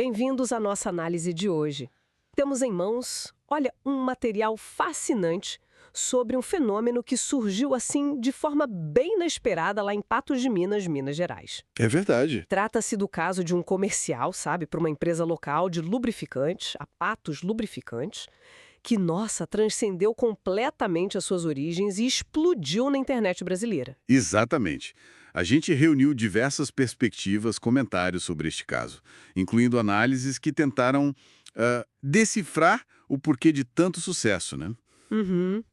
Bem-vindos à nossa análise de hoje. Temos em mãos, olha, um material fascinante sobre um fenômeno que surgiu assim de forma bem inesperada lá em Patos de Minas, Minas Gerais. É verdade. Trata-se do caso de um comercial, sabe, para uma empresa local de lubrificantes, a Patos Lubrificantes, que, nossa, transcendeu completamente as suas origens e explodiu na internet brasileira. Exatamente. A gente reuniu diversas perspectivas, comentários sobre este caso, incluindo análises que tentaram decifrar o porquê de tanto sucesso, né? Uhum.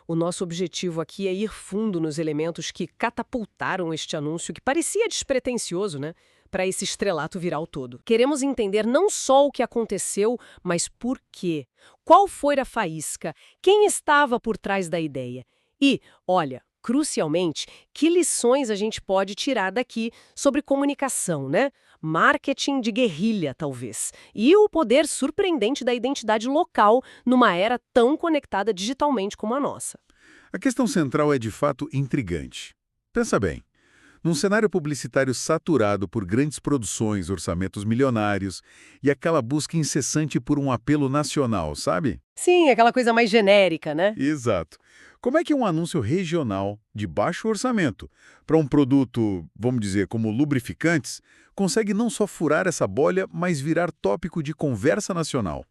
O nosso objetivo aqui é ir fundo nos elementos que catapultaram este anúncio, que parecia despretensioso, né? Para esse estrelato viral todo. Queremos entender não só o que aconteceu, mas por quê. Qual foi a faísca? Quem estava por trás da ideia? E, olha, crucialmente, que lições a gente pode tirar daqui sobre comunicação, né? Marketing de guerrilha, talvez. E o poder surpreendente da identidade local numa era tão conectada digitalmente como a nossa. A questão central é de fato intrigante. Pensa bem. Num cenário publicitário saturado por grandes produções, orçamentos milionários e aquela busca incessante por um apelo nacional, sabe? Sim, aquela coisa mais genérica, né? Exato. Como é que um anúncio regional, de baixo orçamento, para um produto, vamos dizer, como lubrificantes, consegue não só furar essa bolha, mas virar tópico de conversa nacional?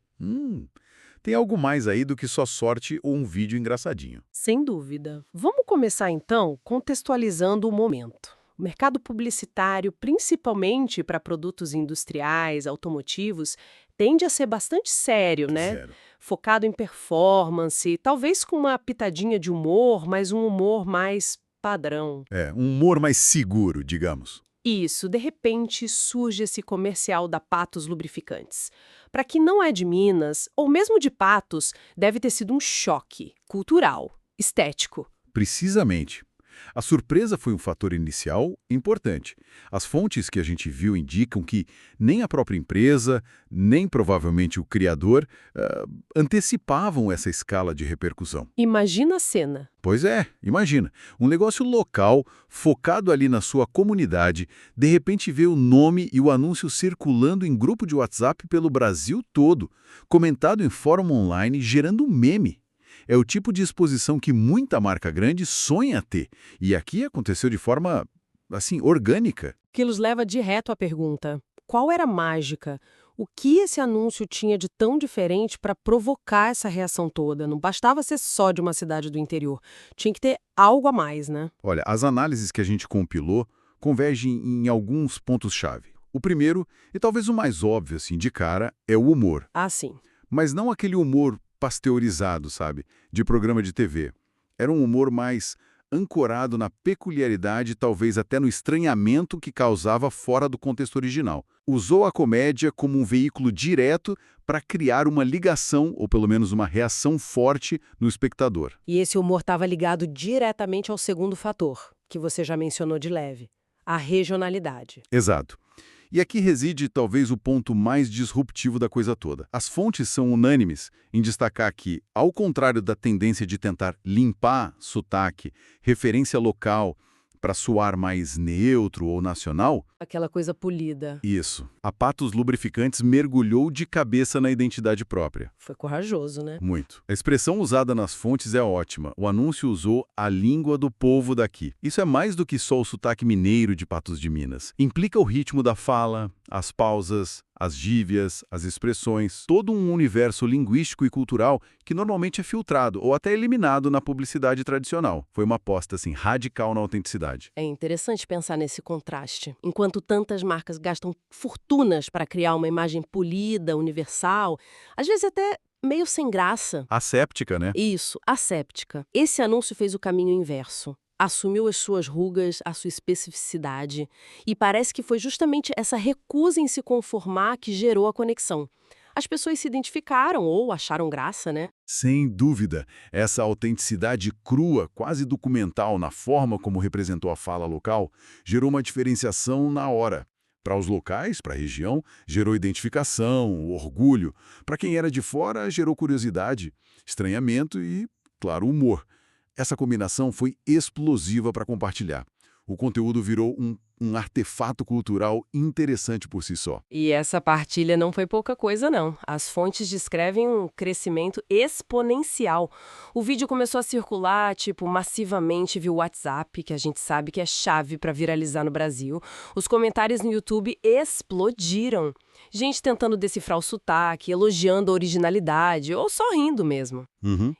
Tem algo mais aí do que só sorte ou um vídeo engraçadinho. Sem dúvida. Vamos começar então contextualizando o momento. O mercado publicitário, principalmente para produtos industriais, automotivos, tende a ser bastante sério, né? Zero. Focado em performance, talvez com uma pitadinha de humor, mas um humor mais padrão. É, um humor mais seguro, digamos. Isso, de repente surge esse comercial da Patos Lubrificantes. Para quem não é de Minas, ou mesmo de Patos, deve ter sido um choque cultural, estético. Precisamente. A surpresa foi um fator inicial importante. As fontes que a gente viu indicam que nem a própria empresa, nem provavelmente o criador, antecipavam essa escala de repercussão. Imagina a cena. Pois é, imagina. Um negócio local, focado ali na sua comunidade, de repente vê o nome e o anúncio circulando em grupo de WhatsApp pelo Brasil todo, comentado em fórum online, gerando um meme. É o tipo de exposição que muita marca grande sonha ter. E aqui aconteceu de forma, assim, orgânica. Que nos leva direto à pergunta: qual era a mágica? O que esse anúncio tinha de tão diferente para provocar essa reação toda? Não bastava ser só de uma cidade do interior. Tinha que ter algo a mais, né? Olha, as análises que a gente compilou convergem em alguns pontos-chave. O primeiro, e talvez o mais óbvio, assim, de cara, é o humor. Ah, sim. Mas não aquele humor pasteurizado, sabe? De programa de TV. Era um humor mais ancorado na peculiaridade, talvez até no estranhamento que causava fora do contexto original. Usou a comédia como um veículo direto para criar uma ligação, ou pelo menos uma reação forte no espectador. E esse humor estava ligado diretamente ao segundo fator, que você já mencionou de leve: a regionalidade. Exato. E aqui reside talvez o ponto mais disruptivo da coisa toda. As fontes são unânimes em destacar que, ao contrário da tendência de tentar limpar sotaque, referência local, para soar mais neutro ou nacional, Aquela coisa polida. isso. A Patos Lubrificantes mergulhou de cabeça na identidade própria. Foi corajoso, né? Muito. A expressão usada nas fontes é ótima. O anúncio usou a língua do povo daqui. Isso é mais do que só o sotaque mineiro de Patos de Minas. Implica o ritmo da fala, as pausas, as gírias, as expressões, todo um universo linguístico e cultural que normalmente é filtrado ou até eliminado na publicidade tradicional. Foi uma aposta assim radical na autenticidade. É interessante pensar nesse contraste. Enquanto tantas marcas gastam fortunas para criar uma imagem polida, universal, às vezes até meio sem graça. Asséptica, né? Isso, asséptica. Esse anúncio fez o caminho inverso. Assumiu as suas rugas, a sua especificidade, e parece que foi justamente essa recusa em se conformar que gerou a conexão. As pessoas se identificaram ou acharam graça, né? Sem dúvida, essa autenticidade crua, quase documental na forma como representou a fala local, gerou uma diferenciação na hora. Para os locais, para a região, gerou identificação, orgulho. Para quem era de fora, gerou curiosidade, estranhamento e, claro, humor. Essa combinação foi explosiva para compartilhar. O conteúdo virou um um artefato cultural interessante por si só. E essa partilha não foi pouca coisa, não. As fontes descrevem um crescimento exponencial. O vídeo começou a circular, massivamente via WhatsApp, que a gente sabe que é chave para viralizar no Brasil. Os comentários no YouTube explodiram. Gente tentando decifrar o sotaque, elogiando a originalidade ou só rindo mesmo.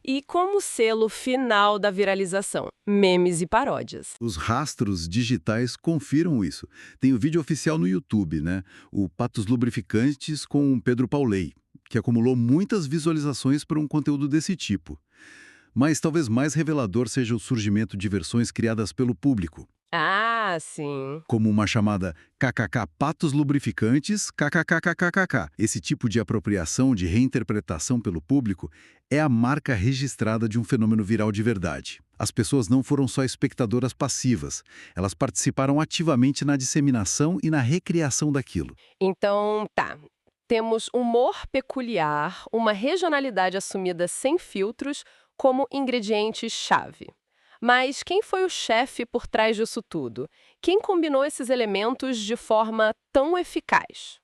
E como selo final da viralização, memes e paródias. Os rastros digitais confirmam isso. Tem o vídeo oficial no YouTube, né? O Patos Lubrificantes com o Pedro Pauley, que acumulou muitas visualizações por um conteúdo desse tipo. Mas talvez mais revelador seja o surgimento de versões criadas pelo público, Ah, sim. como uma chamada KKK Patos Lubrificantes, KKKKKK. Esse tipo de apropriação, de reinterpretação pelo público, é a marca registrada de um fenômeno viral de verdade. As pessoas não foram só espectadoras passivas, elas participaram ativamente na disseminação e na recriação daquilo. Então, tá. Temos humor peculiar, uma regionalidade assumida sem filtros como ingrediente-chave. Mas quem foi o chefe por trás disso tudo? Quem combinou esses elementos de forma tão eficaz?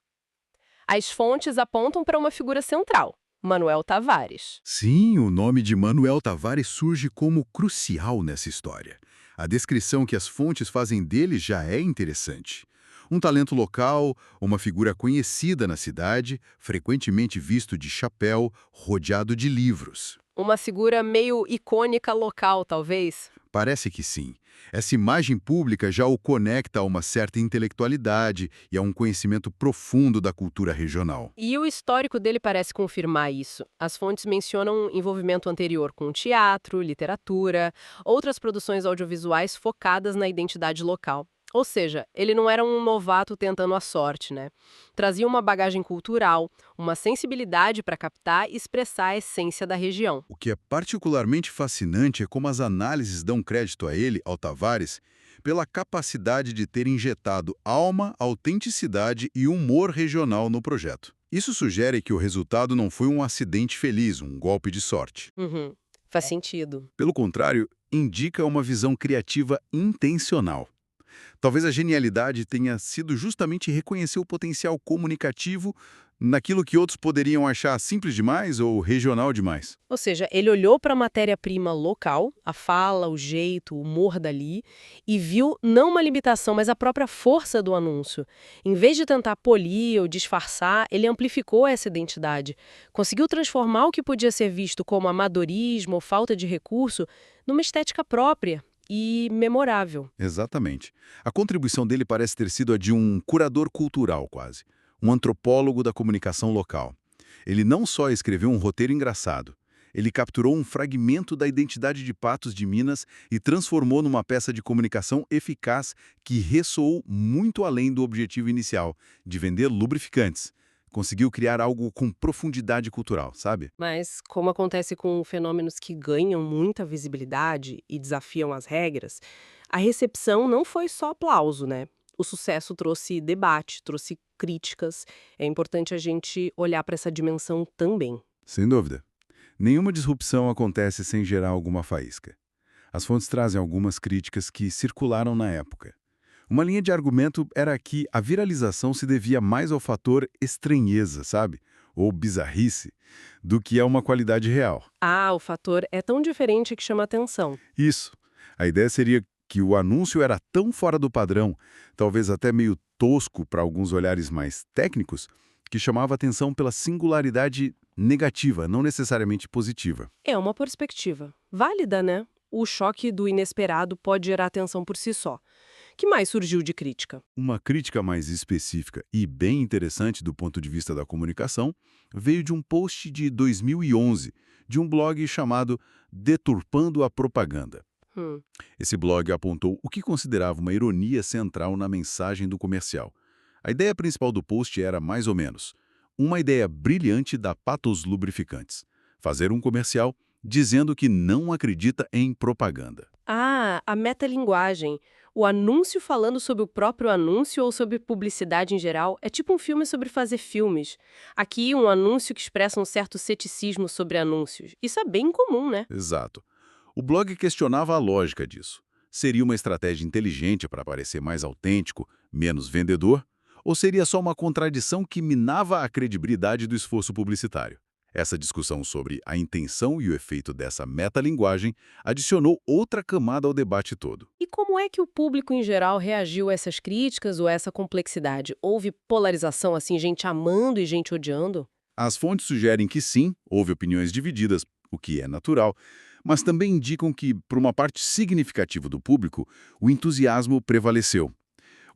As fontes apontam para uma figura central, Manuel Tavares. Sim, o nome de Manuel Tavares surge como crucial nessa história. A descrição que as fontes fazem dele já é interessante. Um talento local, uma figura conhecida na cidade, frequentemente visto de chapéu, rodeado de livros. Uma figura meio icônica local, talvez? Parece que sim. Essa imagem pública já o conecta a uma certa intelectualidade e a um conhecimento profundo da cultura regional. E o histórico dele parece confirmar isso. As fontes mencionam envolvimento anterior com teatro, literatura, outras produções audiovisuais focadas na identidade local. Ou seja, ele não era um novato tentando a sorte, né? Trazia uma bagagem cultural, uma sensibilidade para captar e expressar a essência da região. O que é particularmente fascinante é como as análises dão crédito a ele, ao Tavares, pela capacidade de ter injetado alma, autenticidade e humor regional no projeto. Isso sugere que o resultado não foi um acidente feliz, um golpe de sorte. Faz sentido. Pelo contrário, indica uma visão criativa intencional. Talvez a genialidade tenha sido justamente reconhecer o potencial comunicativo naquilo que outros poderiam achar simples demais ou regional demais. Ou seja, ele olhou para a matéria-prima local, a fala, o jeito, o humor dali, e viu não uma limitação, mas a própria força do anúncio. Em vez de tentar polir ou disfarçar, ele amplificou essa identidade. Conseguiu transformar o que podia ser visto como amadorismo ou falta de recurso numa estética própria e memorável. Exatamente. A contribuição dele parece ter sido a de um curador cultural, quase. Um antropólogo da comunicação local. Ele não só escreveu um roteiro engraçado, ele capturou um fragmento da identidade de Patos de Minas e transformou numa peça de comunicação eficaz que ressoou muito além do objetivo inicial, de vender lubrificantes. Conseguiu criar algo com profundidade cultural, sabe? Mas, como acontece com fenômenos que ganham muita visibilidade e desafiam as regras, a recepção não foi só aplauso, né? O sucesso trouxe debate, trouxe críticas. É importante a gente olhar para essa dimensão também. Sem dúvida. Nenhuma disrupção acontece sem gerar alguma faísca. As fontes trazem algumas críticas que circularam na época. Uma linha de argumento era que a viralização se devia mais ao fator estranheza, sabe? Ou bizarrice, do que a uma qualidade real. Ah, o fator é tão diferente que chama atenção. Isso. A ideia seria que o anúncio era tão fora do padrão, talvez até meio tosco para alguns olhares mais técnicos, que chamava atenção pela singularidade negativa, não necessariamente positiva. É uma perspectiva válida, né? O choque do inesperado pode gerar atenção por si só. Que mais surgiu de crítica? Uma crítica mais específica e bem interessante do ponto de vista da comunicação veio de um post de 2011, de um blog chamado Deturpando a Propaganda. Esse blog apontou o que considerava uma ironia central na mensagem do comercial. A ideia principal do post era, mais ou menos, uma ideia brilhante da Patos Lubrificantes: fazer um comercial dizendo que não acredita em propaganda. Ah, a metalinguagem. O anúncio falando sobre o próprio anúncio ou sobre publicidade em geral é tipo um filme sobre fazer filmes. Aqui, um anúncio que expressa um certo ceticismo sobre anúncios. Isso é bem comum, né? Exato. O blog questionava a lógica disso. seria uma estratégia inteligente para parecer mais autêntico, menos vendedor? Ou seria só uma contradição que minava a credibilidade do esforço publicitário? Essa discussão sobre a intenção e o efeito dessa metalinguagem adicionou outra camada ao debate todo. E como é que o público em geral reagiu a essas críticas ou a essa complexidade? Houve polarização, assim, gente amando e gente odiando? As fontes sugerem que sim, houve opiniões divididas, o que é natural, mas também indicam que, para uma parte significativa do público, o entusiasmo prevaleceu.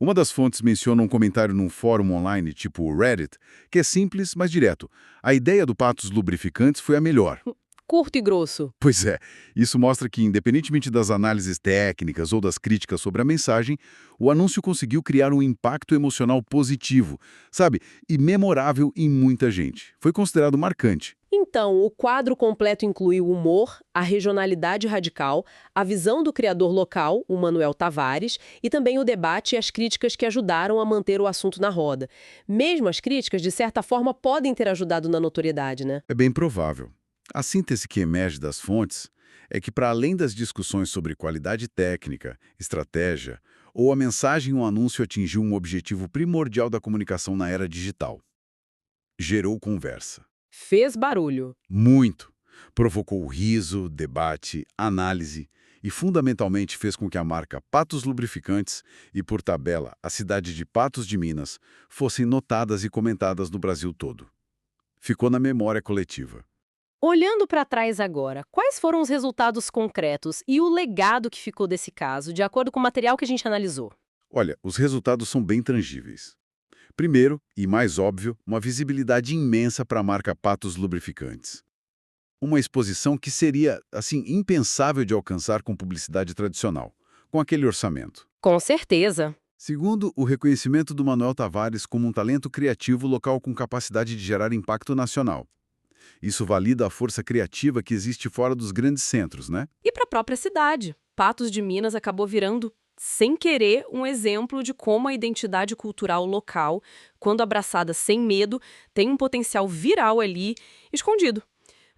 Uma das fontes menciona um comentário num fórum online, tipo o Reddit, que é simples, mas direto. A ideia do patos lubrificantes foi a melhor. Curto e grosso. Pois é, isso mostra que, independentemente das análises técnicas ou das críticas sobre a mensagem, o anúncio conseguiu criar um impacto emocional positivo, sabe? E memorável em muita gente. Foi considerado marcante. Então, o quadro completo inclui o humor, a regionalidade radical, a visão do criador local, o Manuel Tavares, e também o debate e as críticas que ajudaram a manter o assunto na roda. Mesmo as críticas, de certa forma, podem ter ajudado na notoriedade, né? É bem provável. A síntese que emerge das fontes é que, para além das discussões sobre qualidade técnica, estratégia, ou a mensagem ou anúncio atingiu um objetivo primordial da comunicação na era digital. Gerou conversa. Fez barulho. Muito. Provocou riso, debate, análise e, fundamentalmente, fez com que a marca Patos Lubrificantes e, por tabela, a cidade de Patos de Minas fossem notadas e comentadas no Brasil todo. Ficou na memória coletiva. Olhando para trás agora, quais foram os resultados concretos e o legado que ficou desse caso, de acordo com o material que a gente analisou? Olha, os resultados são bem tangíveis. Primeiro, e mais óbvio, uma visibilidade imensa para a marca Patos Lubrificantes. Uma exposição que seria, assim, impensável de alcançar com publicidade tradicional, com aquele orçamento. Com certeza. Segundo, o reconhecimento do Manuel Tavares como um talento criativo local com capacidade de gerar impacto nacional. Isso valida a força criativa que existe fora dos grandes centros, né? E para a própria cidade. Patos de Minas acabou virando, sem querer, um exemplo de como a identidade cultural local, quando abraçada sem medo, tem um potencial viral ali, escondido.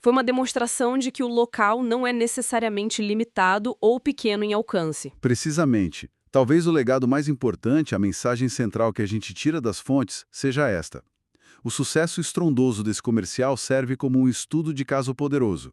Foi uma demonstração de que o local não é necessariamente limitado ou pequeno em alcance. Precisamente. Talvez o legado mais importante, a mensagem central que a gente tira das fontes, seja esta. O sucesso estrondoso desse comercial serve como um estudo de caso poderoso.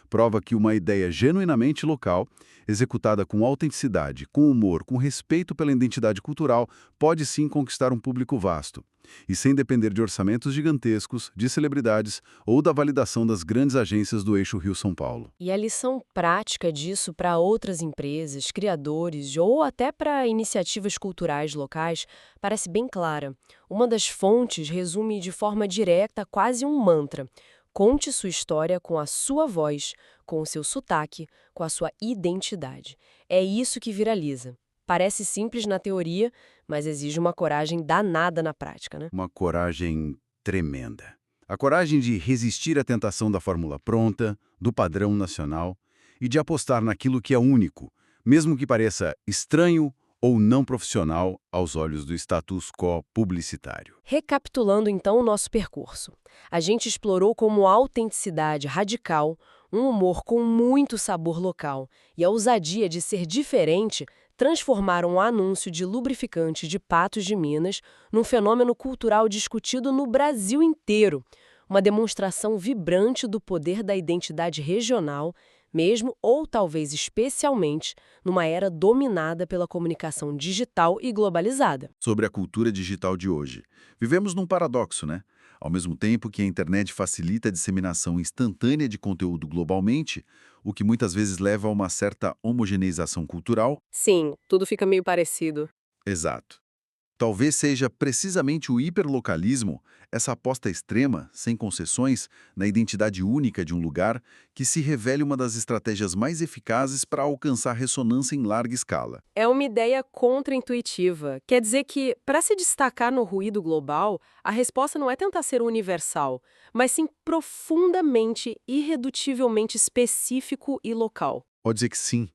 Prova que uma ideia genuinamente local, executada com autenticidade, com humor, com respeito pela identidade cultural, pode sim conquistar um público vasto. E sem depender de orçamentos gigantescos, de celebridades ou da validação das grandes agências do eixo Rio-São Paulo. E a lição prática disso para outras empresas, criadores ou até para iniciativas culturais locais parece bem clara. Uma das fontes resume de forma direta quase um mantra. Conte sua história com a sua voz, com o seu sotaque, com a sua identidade. É isso que viraliza. Parece simples na teoria, mas exige uma coragem danada na prática, né? Uma coragem tremenda. A coragem de resistir à tentação da fórmula pronta, do padrão nacional e de apostar naquilo que é único, mesmo que pareça estranho ou não profissional aos olhos do status quo publicitário. Recapitulando então o nosso percurso. A gente explorou como a autenticidade radical, um humor com muito sabor local e a ousadia de ser diferente transformaram o anúncio de lubrificante de Patos de Minas num fenômeno cultural discutido no Brasil inteiro. Uma demonstração vibrante do poder da identidade regional, mesmo ou talvez especialmente numa era dominada pela comunicação digital e globalizada. Sobre a cultura digital de hoje. Vivemos num paradoxo, né? Ao mesmo tempo que a internet facilita a disseminação instantânea de conteúdo globalmente, o que muitas vezes leva a uma certa homogeneização cultural. Sim, tudo fica meio parecido. Exato. Talvez seja precisamente o hiperlocalismo, essa aposta extrema, sem concessões, na identidade única de um lugar, que se revele uma das estratégias mais eficazes para alcançar ressonância em larga escala. É uma ideia contraintuitiva. Quer dizer que, para se destacar no ruído global, a resposta não é tentar ser universal, mas sim profundamente, irredutivelmente específico e local. Pode dizer que sim.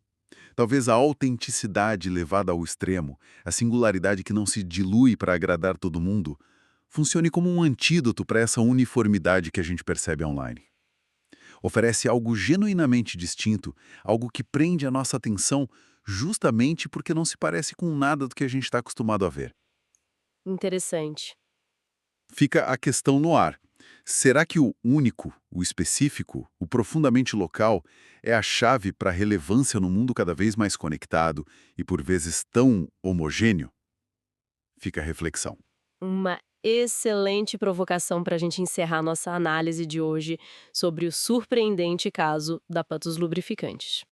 Talvez a autenticidade levada ao extremo, a singularidade que não se dilui para agradar todo mundo, funcione como um antídoto para essa uniformidade que a gente percebe online. Oferece algo genuinamente distinto, algo que prende a nossa atenção justamente porque não se parece com nada do que a gente está acostumado a ver. Interessante. Fica a questão no ar. Será que o único, o específico, o profundamente local é a chave para a relevância no mundo cada vez mais conectado e por vezes tão homogêneo? Fica a reflexão. Uma excelente provocação para a gente encerrar nossa análise de hoje sobre o surpreendente caso da Patos Lubrificantes.